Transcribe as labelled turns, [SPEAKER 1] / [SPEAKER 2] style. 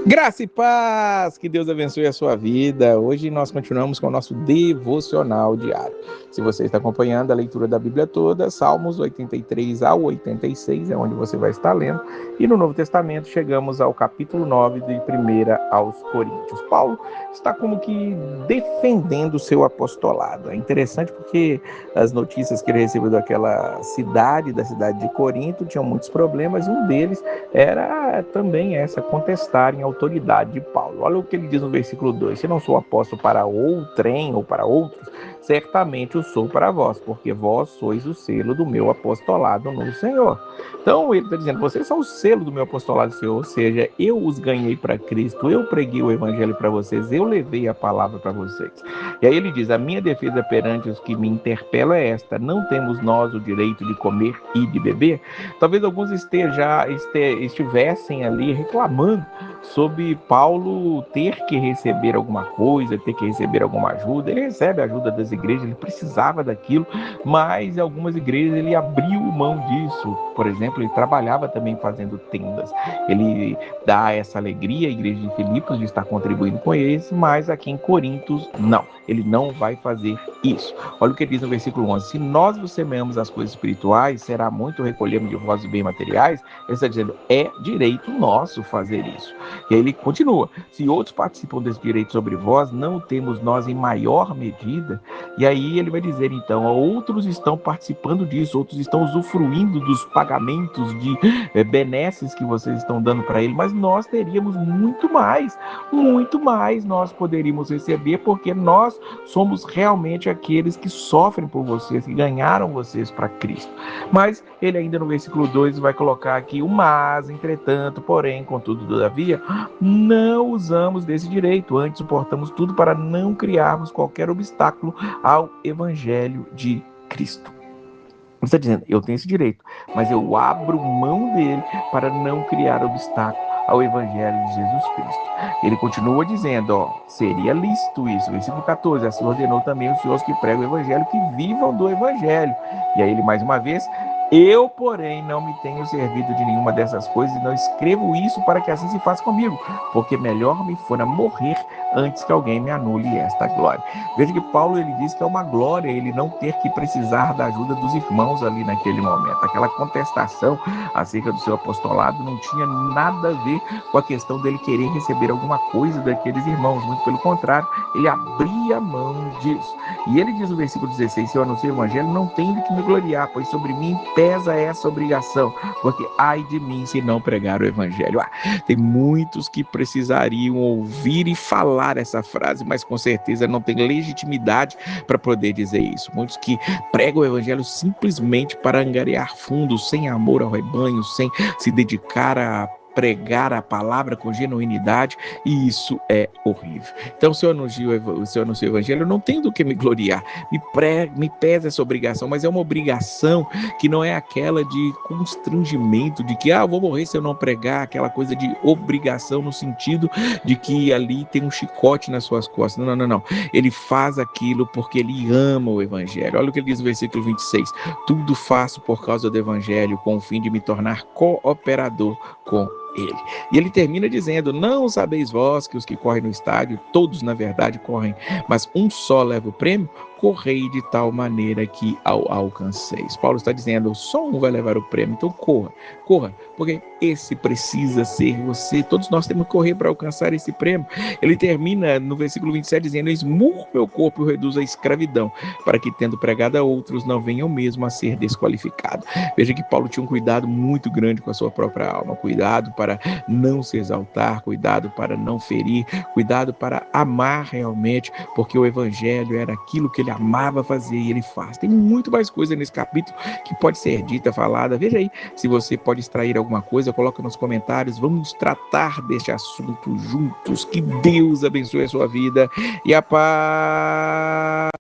[SPEAKER 1] Graça e paz, que Deus abençoe a sua vida. Hoje nós continuamos com o nosso devocional diário. Se você está acompanhando a leitura da Bíblia toda, Salmos 83 ao 86 é onde você vai estar lendo. E no Novo Testamento chegamos ao capítulo 9 de 1 aos Coríntios. Paulo está como que defendendo o seu apostolado. É interessante porque as notícias que ele recebeu daquela cidade, da cidade de Corinto, tinham muitos problemas e um deles era também essa contestarem a autoridade de Paulo. Olha o que ele diz no versículo 2: se não sou apóstolo para outrem ou para outros, certamente o sou para vós, porque vós sois o selo do meu apostolado no Senhor. Então ele está dizendo, vocês são o selo do meu apostolado no Senhor, ou seja, eu os ganhei para Cristo, eu preguei o evangelho para vocês, eu levei a palavra para vocês. E aí ele diz, a minha defesa perante os que me interpelam é esta: não temos nós o direito de comer e de beber? Talvez alguns estivessem ali reclamando sobre Paulo ter que receber alguma coisa, ter que receber alguma ajuda. Ele recebe a ajuda das igrejas, ele precisava daquilo, mas em algumas igrejas ele abriu mão disso. Por exemplo, ele trabalhava também fazendo tendas. Ele dá essa alegria à igreja de Filipos de estar contribuindo com eles, mas aqui em Corinto, não. Ele não vai fazer isso. Olha o que ele diz no versículo 11: se nós vos semeamos as coisas espirituais, será muito recolhermos de vós os bens materiais. Ele está dizendo, é direito nosso fazer isso. E aí ele continua, se outros participam desse direito sobre vós, não temos nós em maior medida? E aí ele vai dizer, então, outros estão participando disso, outros estão usufruindo dos pagamentos de benesses que vocês estão dando para ele, mas nós teríamos muito mais nós poderíamos receber, porque nós somos realmente aqueles que sofrem por vocês, que ganharam vocês para Cristo. Mas ele ainda no versículo 2 vai colocar aqui o mas, entretanto, porém, contudo, todavia, não usamos desse direito, antes suportamos tudo para não criarmos qualquer obstáculo ao evangelho de Cristo. Você está dizendo, eu tenho esse direito, mas eu abro mão dele para não criar obstáculo ao evangelho de Jesus Cristo. Ele continua dizendo, seria lícito isso. Versículo 14, assim ordenou também os senhores que pregam o evangelho, que vivam do evangelho. E aí ele mais uma vez, eu, porém, não me tenho servido de nenhuma dessas coisas e não escrevo isso para que assim se faça comigo, porque melhor me fora morrer antes que alguém me anule esta glória. Veja que Paulo ele diz que é uma glória ele não ter que precisar da ajuda dos irmãos ali naquele momento. Aquela contestação acerca do seu apostolado não tinha nada a ver com a questão dele querer receber alguma coisa daqueles irmãos, muito pelo contrário, ele abria mão disso. E ele diz no versículo 16, se eu anuncio o evangelho, não tenho de que me gloriar, pois sobre mim pesa essa obrigação, porque ai de mim se não pregar o evangelho. Tem muitos que precisariam ouvir e falar essa frase, mas com certeza não tem legitimidade para poder dizer isso. Muitos que pregam o evangelho simplesmente para angariar fundos, sem amor ao rebanho, sem se dedicar a pregar a palavra com genuinidade, e isso é horrível. Então, se eu anuncio o evangelho, eu não tenho do que me gloriar, me pesa essa obrigação, mas é uma obrigação que não é aquela de constrangimento, de que eu vou morrer se eu não pregar, aquela coisa de obrigação no sentido de que ali tem um chicote nas suas costas. Não. Ele faz aquilo porque ele ama o evangelho. Olha o que ele diz no versículo 26, tudo faço por causa do evangelho, com o fim de me tornar cooperador com ele. E ele termina dizendo, não sabeis vós que os que correm no estádio, todos na verdade correm, mas um só leva o prêmio? Correi de tal maneira que ao alcanceis. Paulo está dizendo, só um vai levar o prêmio, então corra, porque esse precisa ser você. Todos nós temos que correr para alcançar esse prêmio. Ele termina no versículo 27 dizendo, esmurro meu corpo e reduzo a escravidão, para que tendo pregado a outros, não venham mesmo a ser desqualificados. Veja que Paulo tinha um cuidado muito grande com a sua própria alma, cuidado para não se exaltar, cuidado para não ferir, cuidado para amar realmente, porque o evangelho era aquilo que ele amava fazer e ele faz. Tem muito mais coisa nesse capítulo que pode ser dita, falada. Veja aí, se você pode extrair alguma coisa, coloca nos comentários. Vamos tratar deste assunto juntos. Que Deus abençoe a sua vida e a paz.